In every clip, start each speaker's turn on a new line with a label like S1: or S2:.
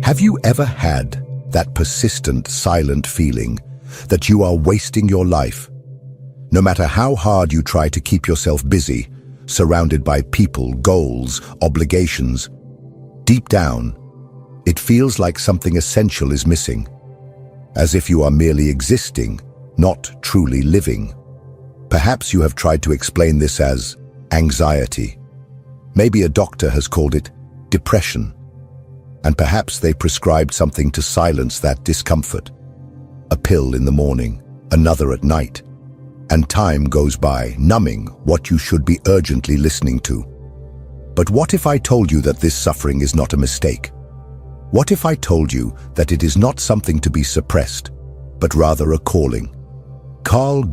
S1: Have you ever had that persistent, silent feeling that you are wasting your life? No matter how hard you try to keep yourself busy, surrounded by people, goals, obligations, deep down, it feels like something essential is missing, as if you are merely existing, not truly living. Perhaps you have tried to explain this as anxiety. Maybe a doctor has called it depression, and perhaps they prescribed something to silence that discomfort. A pill in the morning, another at night, and time goes by, numbing what you should be urgently listening to. But what if I told you that this suffering is not a mistake? What if I told you that it is not something to be suppressed, but rather a calling? Carl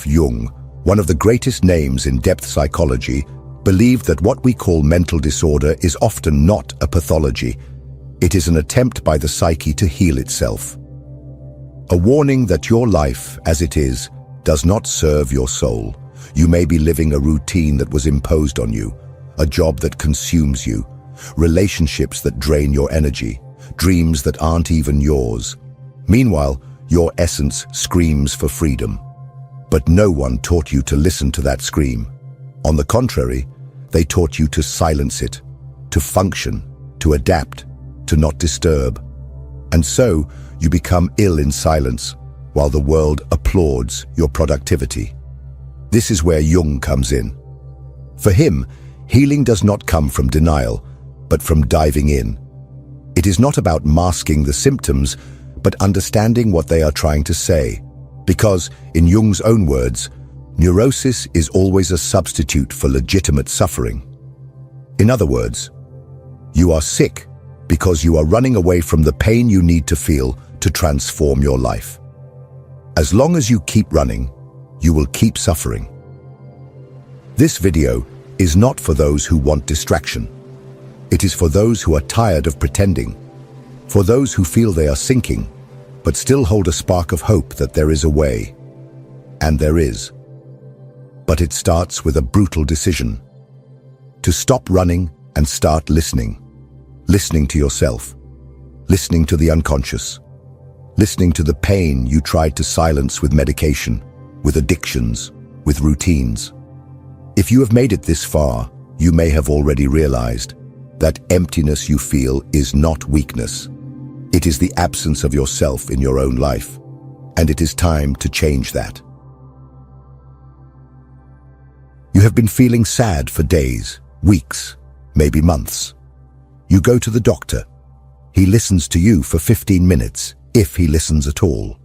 S1: Jung, one of the greatest names in depth psychology, believed that what we call mental disorder is often not a pathology. It is an attempt by the psyche to heal itself. A warning that your life, as it is, does not serve your soul. You may be living a routine that was imposed on you, a job that consumes you, relationships that drain your energy, dreams that aren't even yours. Meanwhile, your essence screams for freedom. But no one taught you to listen to that scream. On the contrary, they taught you to silence it, to function, to adapt, to not disturb. And so, you become ill in silence, while the world applauds your productivity. This is where Jung comes in. For him, healing does not come from denial, but from diving in. It is not about masking the symptoms, but understanding what they are trying to say. Because, in Jung's own words, neurosis is always a substitute for legitimate suffering. In other words, you are sick because you are running away from the pain you need to feel to transform your life. As long as you keep running, you will keep suffering. This video is not for those who want distraction. It is for those who are tired of pretending, for those who feel they are sinking, but still hold a spark of hope that there is a way. And there is. But it starts with a brutal decision. To stop running and start listening. Listening to yourself, listening to the unconscious, listening to the pain you tried to silence with medication, with addictions, with routines. If you have made it this far, you may have already realized that emptiness you feel is not weakness. It is the absence of yourself in your own life, and it is time to change that. You have been feeling sad for days, weeks, maybe months. You go to the doctor. He listens to you for 15 minutes, if he listens at all.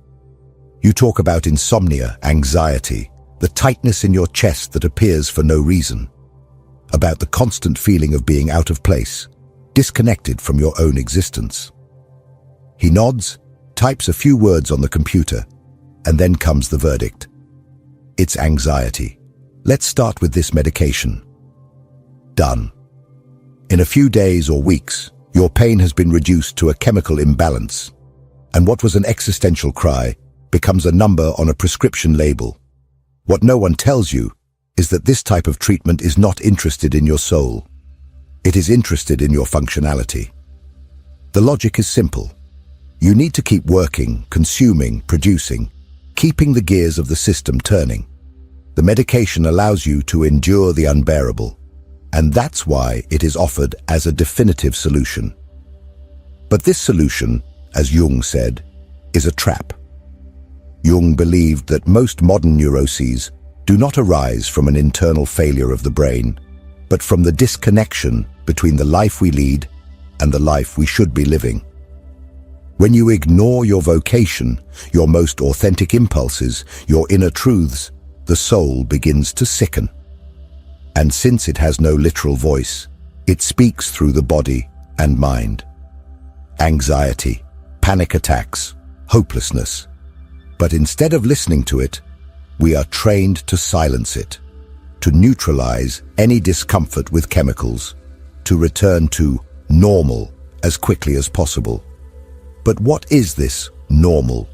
S1: You talk about insomnia, anxiety, the tightness in your chest that appears for no reason, about the constant feeling of being out of place, disconnected from your own existence. He nods, types a few words on the computer, and then comes the verdict. It's anxiety. Let's start with this medication. Done. In a few days or weeks, your pain has been reduced to a chemical imbalance, and what was an existential cry becomes a number on a prescription label. What no one tells you is that this type of treatment is not interested in your soul. It is interested in your functionality. The logic is simple. You need to keep working, consuming, producing, keeping the gears of the system turning. The medication allows you to endure the unbearable. And that's why it is offered as a definitive solution. But this solution, as Jung said, is a trap. Jung believed that most modern neuroses do not arise from an internal failure of the brain, but from the disconnection between the life we lead and the life we should be living. When you ignore your vocation, your most authentic impulses, your inner truths, the soul begins to sicken. And since it has no literal voice, it speaks through the body and mind. Anxiety, panic attacks, hopelessness. But instead of listening to it, we are trained to silence it, to neutralize any discomfort with chemicals, to return to normal as quickly as possible. But what is this normal?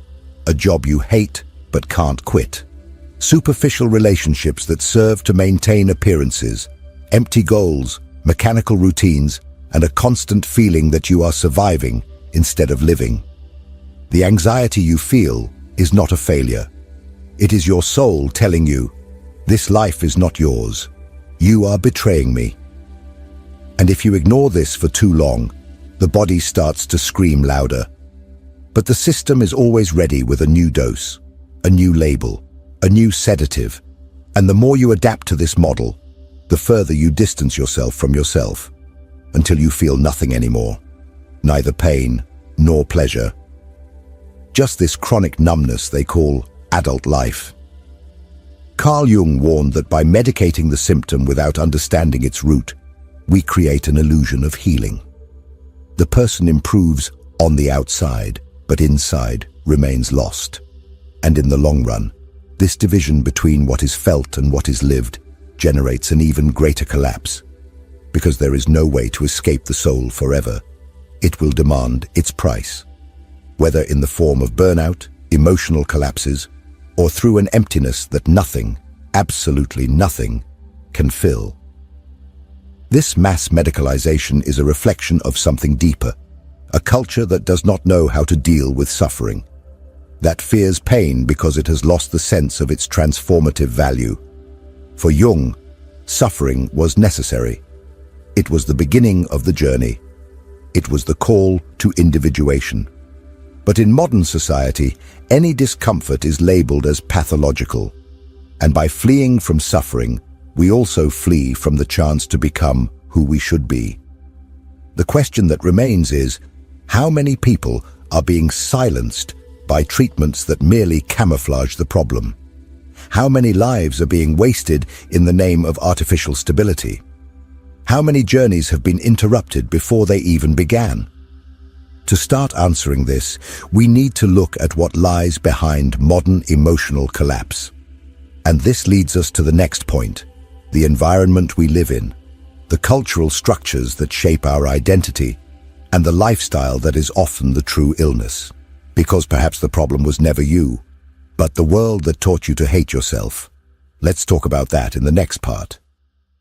S1: A job you hate but can't quit. Superficial relationships that serve to maintain appearances, empty goals, mechanical routines, and a constant feeling that you are surviving instead of living. The anxiety you feel is not a failure. It is your soul telling you, this life is not yours. You are betraying me. And if you ignore this for too long, the body starts to scream louder. But the system is always ready with a new dose, a new label, a new sedative. And the more you adapt to this model, the further you distance yourself from yourself, until you feel nothing anymore, neither pain nor pleasure. Just this chronic numbness they call adult life. Carl Jung warned that by medicating the symptom without understanding its root, we create an illusion of healing. The person improves on the outside, but inside remains lost. And in the long run, this division between what is felt and what is lived generates an even greater collapse. Because there is no way to escape the soul forever, it will demand its price, whether in the form of burnout, emotional collapses, or through an emptiness that nothing, absolutely nothing, can fill. This mass medicalization is a reflection of something deeper, a culture that does not know how to deal with suffering, that fears pain because it has lost the sense of its transformative value. For Jung, suffering was necessary. It was the beginning of the journey. It was the call to individuation. But in modern society, any discomfort is labeled as pathological. And by fleeing from suffering, we also flee from the chance to become who we should be. The question that remains is, how many people are being silenced by treatments that merely camouflage the problem? How many lives are being wasted in the name of artificial stability? How many journeys have been interrupted before they even began? To start answering this, we need to look at what lies behind modern emotional collapse. And this leads us to the next point, the environment we live in, the cultural structures that shape our identity, and the lifestyle that is often the true illness. Because perhaps the problem was never you, but the world that taught you to hate yourself. Let's talk about that in the next part.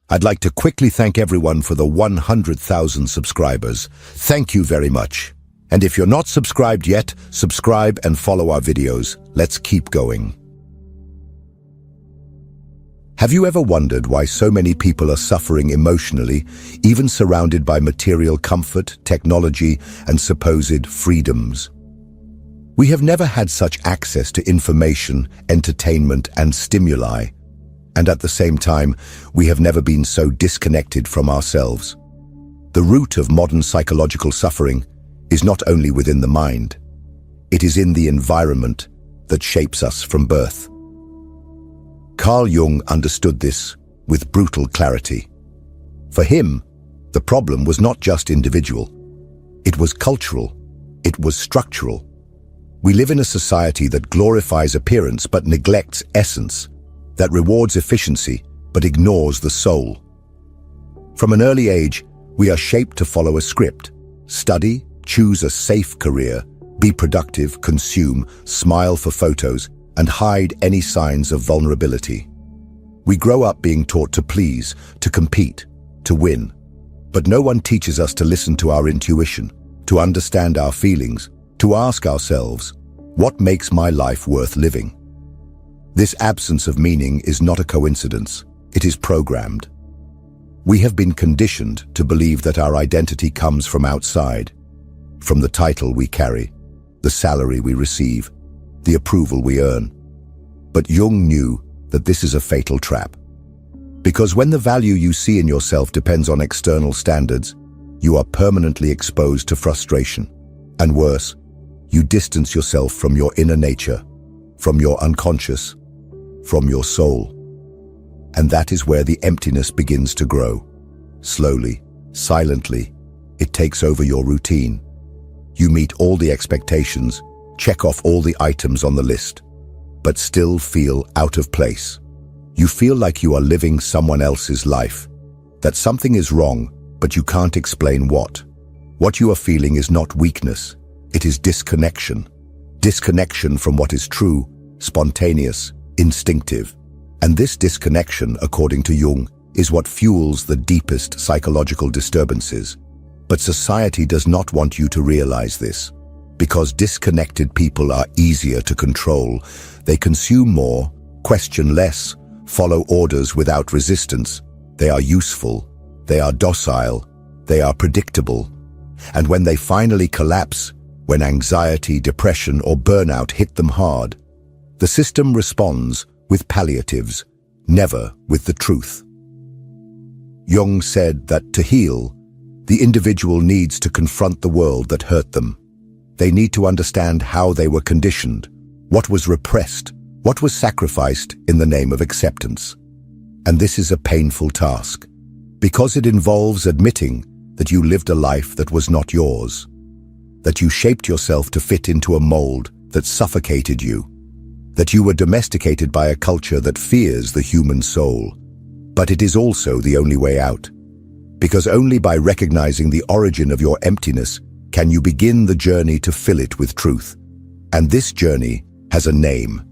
S1: I'd like to quickly thank everyone for the 100,000 subscribers. Thank you very much. And if you're not subscribed yet, subscribe and follow our videos. Let's keep going. Have you ever wondered why so many people are suffering emotionally, even surrounded by material comfort, technology, and supposed freedoms? We have never had such access to information, entertainment, and stimuli. And at the same time, we have never been so disconnected from ourselves. The root of modern psychological suffering is not only within the mind, it is in the environment that shapes us from birth. Carl Jung understood this with brutal clarity. For him, the problem was not just individual. It was cultural. It was structural. We live in a society that glorifies appearance but neglects essence, that rewards efficiency but ignores the soul. From an early age, we are shaped to follow a script: study, choose a safe career, be productive, consume, smile for photos, and hide any signs of vulnerability. We grow up being taught to please, to compete, to win. But no one teaches us to listen to our intuition, to understand our feelings, to ask ourselves, what makes my life worth living? This absence of meaning is not a coincidence. It is programmed. We have been conditioned to believe that our identity comes from outside, from the title we carry, the salary we receive, the approval we earn. But Jung knew that this is a fatal trap. Because when the value you see in yourself depends on external standards, you are permanently exposed to frustration. And worse, you distance yourself from your inner nature, from your unconscious, from your soul. And that is where the emptiness begins to grow. Slowly, silently, it takes over your routine. You meet all the expectations, check off all the items on the list, but still feel out of place. You feel like you are living someone else's life, that something is wrong, but you can't explain what. What you are feeling is not weakness, it is disconnection. Disconnection from what is true, spontaneous, instinctive. And this disconnection, according to Jung, is what fuels the deepest psychological disturbances. But society does not want you to realize this. Because disconnected people are easier to control, they consume more, question less, follow orders without resistance. They are useful, they are docile, they are predictable. And when they finally collapse, when anxiety, depression, or burnout hit them hard, the system responds with palliatives, never with the truth. Jung said that to heal, the individual needs to confront the world that hurt them. They need to understand how they were conditioned, what was repressed, what was sacrificed in the name of acceptance. And this is a painful task, because it involves admitting that you lived a life that was not yours, that you shaped yourself to fit into a mold that suffocated you, that you were domesticated by a culture that fears the human soul. But it is also the only way out, because only by recognizing the origin of your emptiness can you begin the journey to fill it with truth. And this journey has a name: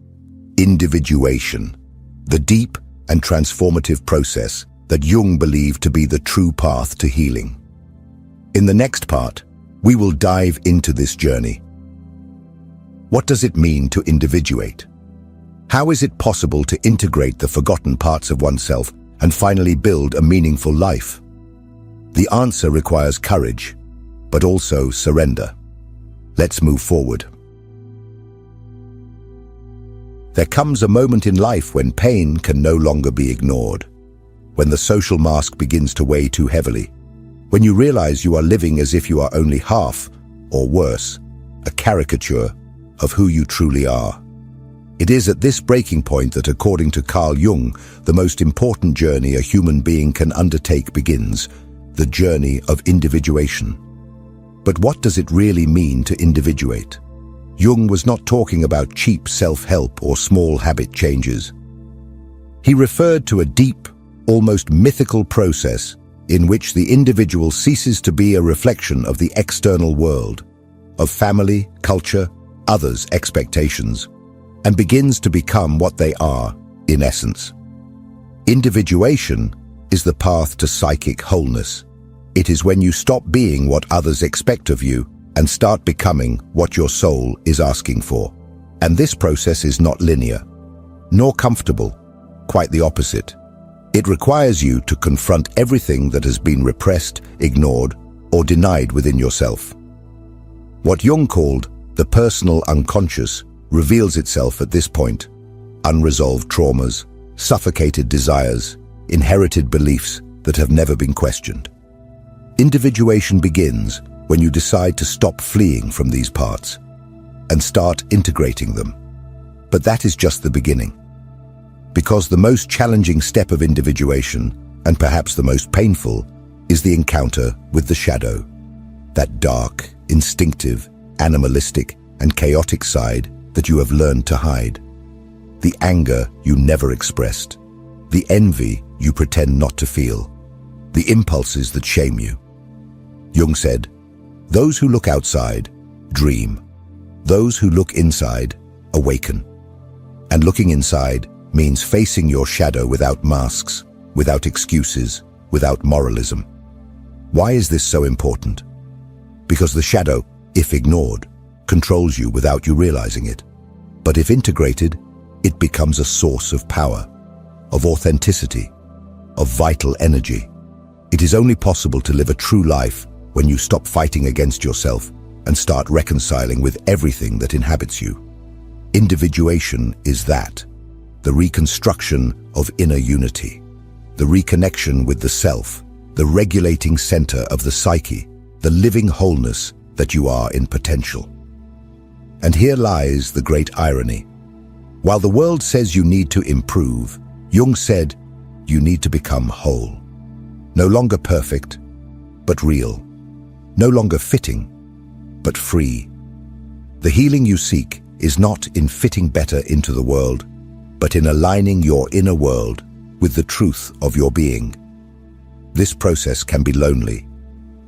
S1: individuation, the deep and transformative process that Jung believed to be the true path to healing. In the next part, we will dive into this journey. What does it mean to individuate? How is it possible to integrate the forgotten parts of oneself and finally build a meaningful life? The answer requires courage, but also surrender. Let's move forward. There comes a moment in life when pain can no longer be ignored, when the social mask begins to weigh too heavily, when you realize you are living as if you are only half, or worse, a caricature of who you truly are. It is at this breaking point that, according to Carl Jung, the most important journey a human being can undertake begins, the journey of individuation. But what does it really mean to individuate? Jung was not talking about cheap self-help or small habit changes. He referred to a deep, almost mythical process in which the individual ceases to be a reflection of the external world, of family, culture, others' expectations, and begins to become what they are, in essence. Individuation is the path to psychic wholeness. It is when you stop being what others expect of you and start becoming what your soul is asking for. And this process is not linear, nor comfortable, quite the opposite. It requires you to confront everything that has been repressed, ignored, or denied within yourself. What Jung called the personal unconscious reveals itself at this point: unresolved traumas, suffocated desires, inherited beliefs that have never been questioned. Individuation begins when you decide to stop fleeing from these parts and start integrating them. But that is just the beginning. Because the most challenging step of individuation, and perhaps the most painful, is the encounter with the shadow, that dark, instinctive, animalistic, and chaotic side that you have learned to hide. The anger you never expressed, the envy you pretend not to feel, the impulses that shame you. Jung said, "Those who look outside dream. Those who look inside awaken." And looking inside means facing your shadow without masks, without excuses, without moralism. Why is this so important? Because the shadow, if ignored, controls you without you realizing it. But if integrated, it becomes a source of power, of authenticity, of vital energy. It is only possible to live a true life when you stop fighting against yourself and start reconciling with everything that inhabits you. Individuation is that, the reconstruction of inner unity, the reconnection with the self, the regulating center of the psyche, the living wholeness that you are in potential. And here lies the great irony. While the world says you need to improve, Jung said you need to become whole. No longer perfect, but real. No longer fitting, but free. The healing you seek is not in fitting better into the world, but in aligning your inner world with the truth of your being. This process can be lonely.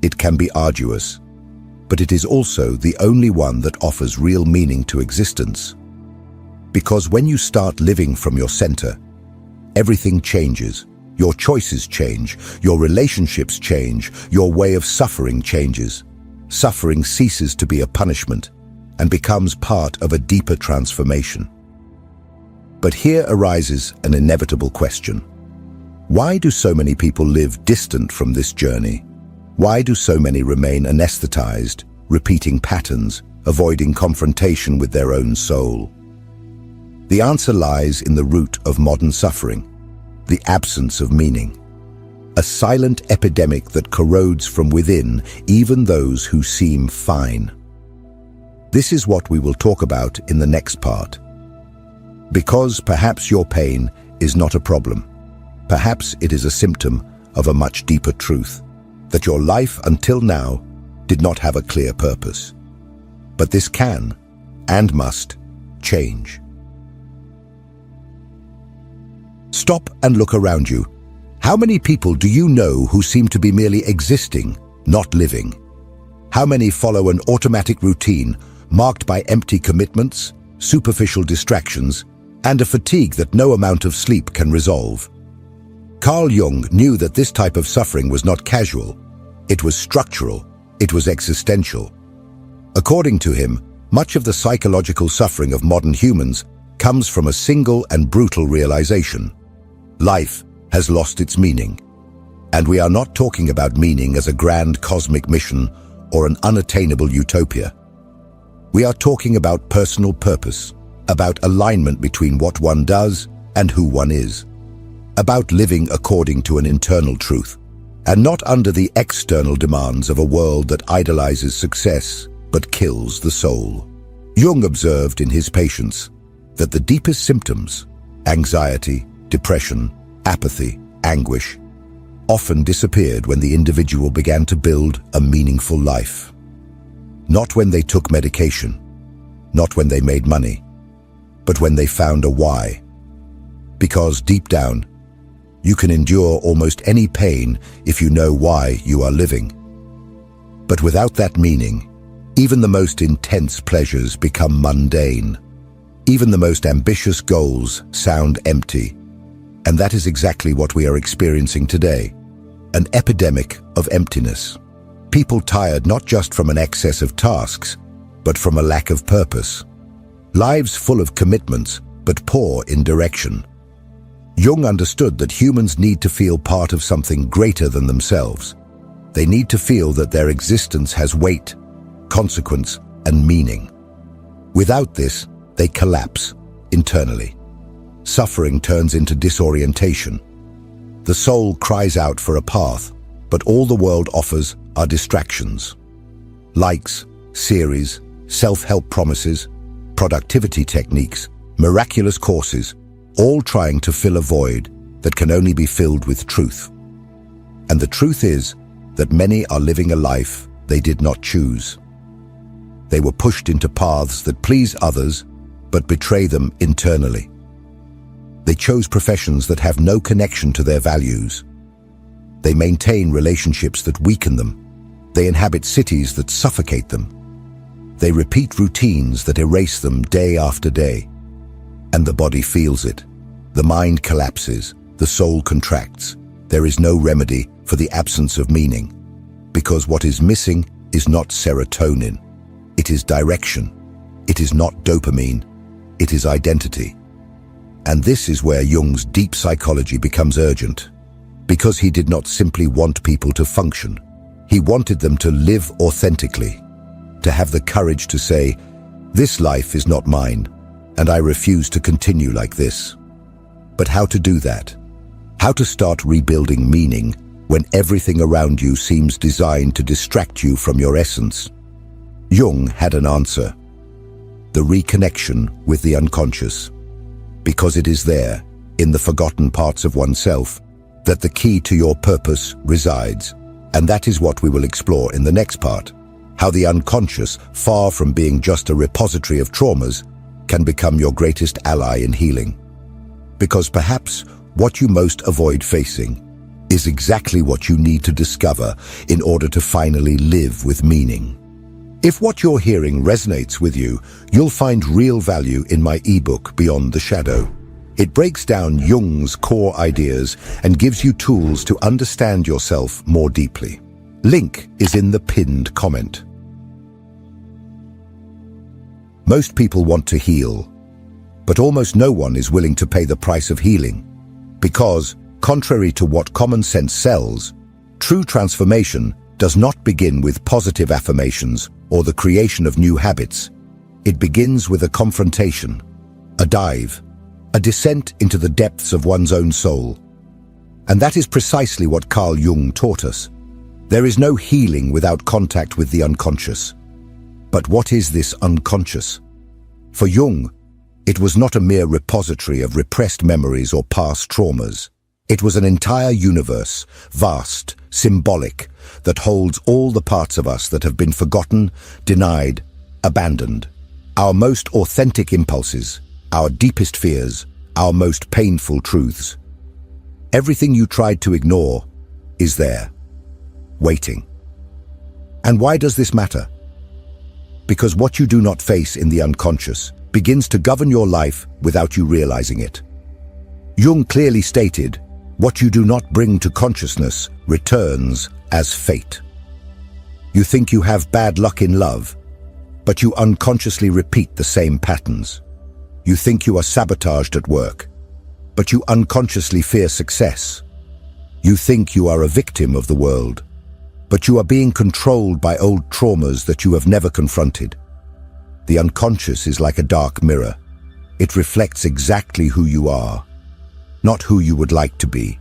S1: It can be arduous, but it is also the only one that offers real meaning to existence. Because when you start living from your center, everything changes, Your choices change, your relationships change, your way of suffering changes. Suffering ceases to be a punishment and becomes part of a deeper transformation. But here arises an inevitable question. Why do so many people live distant from this journey? Why do so many remain anesthetized, repeating patterns, avoiding confrontation with their own soul? The answer lies in the root of modern suffering, the absence of meaning. A silent epidemic that corrodes from within even those who seem fine. This is what we will talk about in the next part. Because perhaps your pain is not a problem. Perhaps it is a symptom of a much deeper truth, that your life until now did not have a clear purpose. But this can, and must, change. Stop and look around you. How many people do you know who seem to be merely existing, not living? How many follow an automatic routine marked by empty commitments, superficial distractions, and a fatigue that no amount of sleep can resolve? Carl Jung knew that this type of suffering was not casual. It was structural. It was existential. According to him, much of the psychological suffering of modern humans comes from a single and brutal realization. Life has lost its meaning. And we are not talking about meaning as a grand cosmic mission or an unattainable utopia. We are talking about personal purpose, about alignment between what one does and who one is, about living according to an internal truth, and not under the external demands of a world that idolizes success but kills the soul. Jung observed in his patients that the deepest symptoms, anxiety, depression, apathy, anguish, often disappeared when the individual began to build a meaningful life. Not when they took medication, not when they made money, but when they found a why. Because deep down, you can endure almost any pain if you know why you are living. But without that meaning, even the most intense pleasures become mundane. Even the most ambitious goals sound empty. And that is exactly what we are experiencing today. An epidemic of emptiness. People tired not just from an excess of tasks, but from a lack of purpose. Lives full of commitments, but poor in direction. Jung understood that humans need to feel part of something greater than themselves. They need to feel that their existence has weight, consequence, and meaning. Without this, they collapse internally. Suffering turns into disorientation. The soul cries out for a path, but all the world offers are distractions. Likes, series, self-help promises, productivity techniques, miraculous courses, all trying to fill a void that can only be filled with truth. And the truth is that many are living a life they did not choose. They were pushed into paths that please others, but betray them internally. They chose professions that have no connection to their values. They maintain relationships that weaken them. They inhabit cities that suffocate them. They repeat routines that erase them day after day. And the body feels it. The mind collapses. The soul contracts. There is no remedy for the absence of meaning. Because what is missing is not serotonin. It is direction. It is not dopamine. It is identity. And this is where Jung's deep psychology becomes urgent. Because he did not simply want people to function. He wanted them to live authentically. To have the courage to say, "This life is not mine, and I refuse to continue like this." But how to do that? How to start rebuilding meaning when everything around you seems designed to distract you from your essence? Jung had an answer. The reconnection with the unconscious. Because it is there, in the forgotten parts of oneself, that the key to your purpose resides. And that is what we will explore in the next part. How the unconscious, far from being just a repository of traumas, can become your greatest ally in healing. Because perhaps what you most avoid facing is exactly what you need to discover in order to finally live with meaning. If what you're hearing resonates with you, you'll find real value in my ebook, Beyond the Shadow. It breaks down Jung's core ideas and gives you tools to understand yourself more deeply. Link is in the pinned comment. Most people want to heal, but almost no one is willing to pay the price of healing. Because, contrary to what common sense sells, true transformation does not begin with positive affirmations or the creation of new habits. It begins with a confrontation, a dive, a descent into the depths of one's own soul. And that is precisely what Carl Jung taught us. There is no healing without contact with the unconscious. But what is this unconscious? For Jung, it was not a mere repository of repressed memories or past traumas. It was an entire universe, vast, symbolic, that holds all the parts of us that have been forgotten, denied, abandoned. Our most authentic impulses, our deepest fears, our most painful truths. Everything you tried to ignore is there, waiting. And why does this matter? Because what you do not face in the unconscious begins to govern your life without you realizing it. Jung clearly stated, what you do not bring to consciousness returns as fate. You think you have bad luck in love, but you unconsciously repeat the same patterns. You think you are sabotaged at work, but you unconsciously fear success. You think you are a victim of the world, but you are being controlled by old traumas that you have never confronted. The unconscious is like a dark mirror. It reflects exactly who you are, not who you would like to be.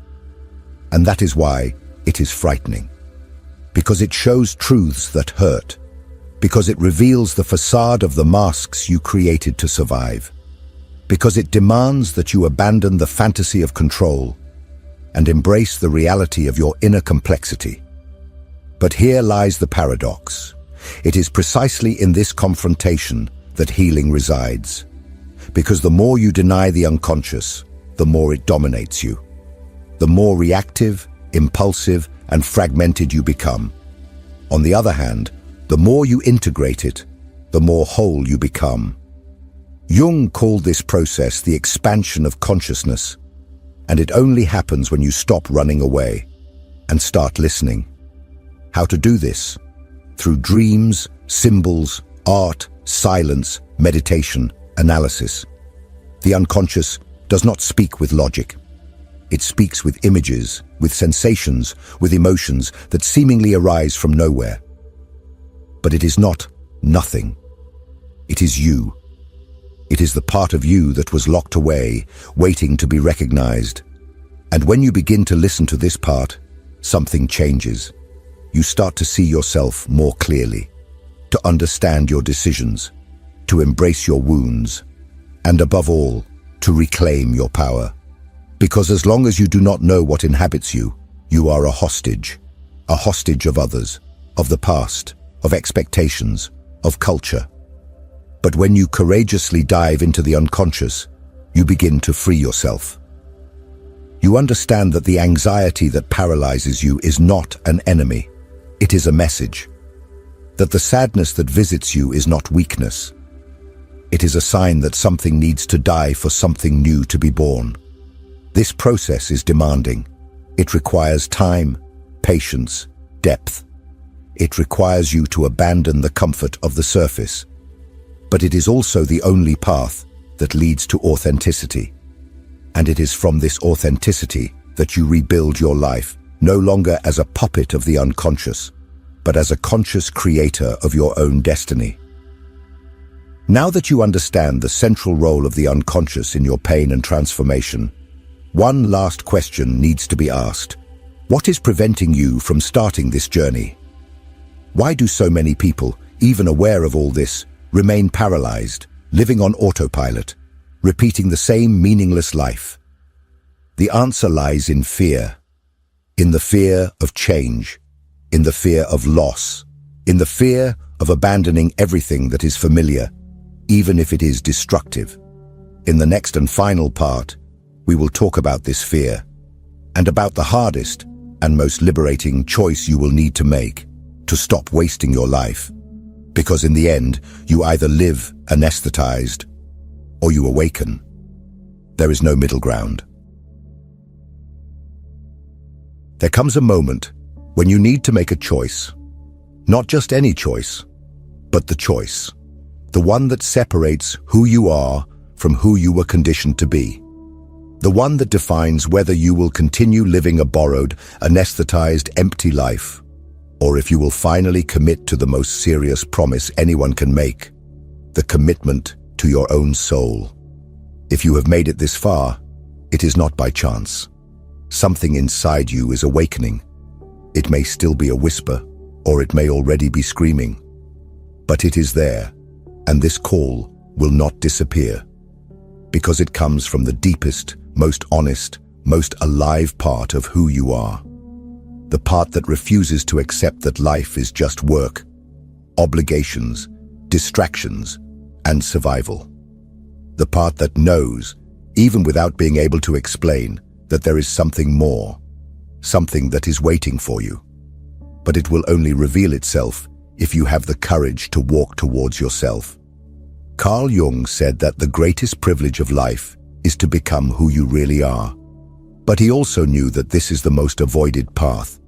S1: And that is why it is frightening. Because it shows truths that hurt. Because it reveals the facade of the masks you created to survive. Because it demands that you abandon the fantasy of control and embrace the reality of your inner complexity. But here lies the paradox. It is precisely in this confrontation that healing resides. Because the more you deny the unconscious, the more it dominates you. The more reactive, impulsive, and fragmented you become. On the other hand, the more you integrate it, the more whole you become. Jung called this process the expansion of consciousness, and it only happens when you stop running away and start listening. How to do this? Through dreams, symbols, art, silence, meditation, analysis. The unconscious does not speak with logic. It speaks with images, with sensations, with emotions that seemingly arise from nowhere. But it is not nothing. It is you. It is the part of you that was locked away, waiting to be recognized. And when you begin to listen to this part, something changes. You start to see yourself more clearly, to understand your decisions, to embrace your wounds, and above all, to reclaim your power. Because as long as you do not know what inhabits you, you are a hostage of others, of the past, of expectations, of culture. But when you courageously dive into the unconscious, you begin to free yourself. You understand that the anxiety that paralyzes you is not an enemy, it is a message. That the sadness that visits you is not weakness. It is a sign that something needs to die for something new to be born. This process is demanding. It requires time, patience, depth. It requires you to abandon the comfort of the surface. But it is also the only path that leads to authenticity. And it is from this authenticity that you rebuild your life, no longer as a puppet of the unconscious, but as a conscious creator of your own destiny. Now that you understand the central role of the unconscious in your pain and transformation, one last question needs to be asked. What is preventing you from starting this journey? Why do so many people, even aware of all this, remain paralyzed, living on autopilot, repeating the same meaningless life? The answer lies in fear. In the fear of change, in the fear of loss, in the fear of abandoning everything that is familiar, even if it is destructive. In the next and final part, we will talk about this fear, and about the hardest and most liberating choice you will need to make to stop wasting your life. Because in the end, you either live anesthetized or you awaken. There is no middle ground. There comes a moment when you need to make a choice. Not just any choice, but the choice. The one that separates who you are from who you were conditioned to be. The one that defines whether you will continue living a borrowed, anesthetized, empty life, or if you will finally commit to the most serious promise anyone can make, the commitment to your own soul. If you have made it this far, it is not by chance. Something inside you is awakening. It may still be a whisper, or it may already be screaming. But it is there, and this call will not disappear, because it comes from the deepest, most honest, most alive part of who you are. The part that refuses to accept that life is just work, obligations, distractions, and survival. The part that knows, even without being able to explain, that there is something more, something that is waiting for you. But it will only reveal itself if you have the courage to walk towards yourself. Carl Jung said that the greatest privilege of life is to become who you really are. But he also knew that this is the most avoided path,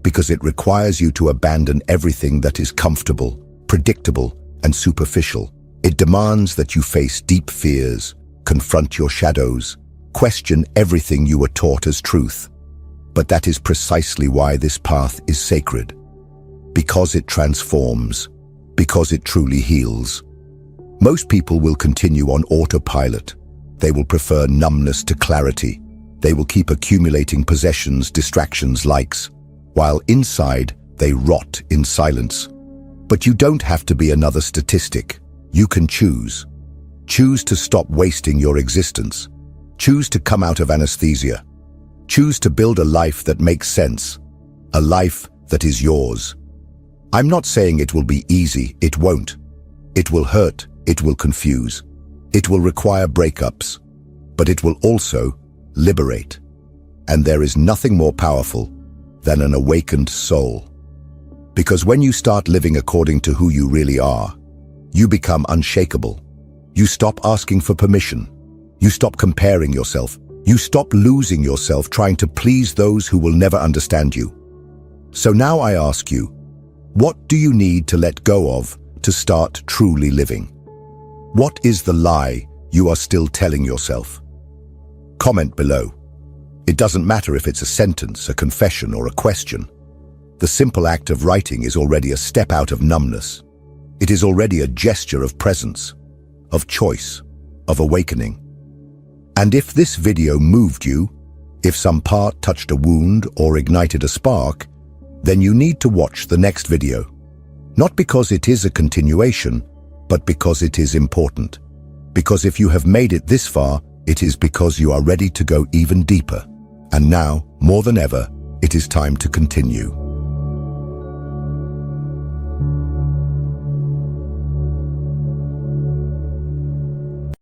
S1: because it requires you to abandon everything that is comfortable, predictable, and superficial. It demands that you face deep fears, confront your shadows, question everything you were taught as truth. But that is precisely why this path is sacred. Because it transforms, because it truly heals. Most people will continue on autopilot. They will prefer numbness to clarity. They will keep accumulating possessions, distractions, likes, while inside they rot in silence. But you don't have to be another statistic. You can choose. Choose to stop wasting your existence. Choose to come out of anesthesia. Choose to build a life that makes sense. A life that is yours. I'm not saying it will be easy. It won't. It will hurt. It will confuse. It will require breakups. But it will also liberate. And there is nothing more powerful than an awakened soul. Because when you start living according to who you really are, you become unshakable. You stop asking for permission. You stop comparing yourself. You stop losing yourself trying to please those who will never understand you. So now I ask you, what do you need to let go of to start truly living? What is the lie you are still telling yourself? Comment below. It doesn't matter if it's a sentence, a confession, or a question. The simple act of writing is already a step out of numbness. It is already a gesture of presence, of choice, of awakening. And if this video moved you, if some part touched a wound or ignited a spark, then you need to watch the next video. Not because it is a continuation, but because it is important. Because if you have made it this far, it is because you are ready to go even deeper. And now, more than ever, it is time to continue.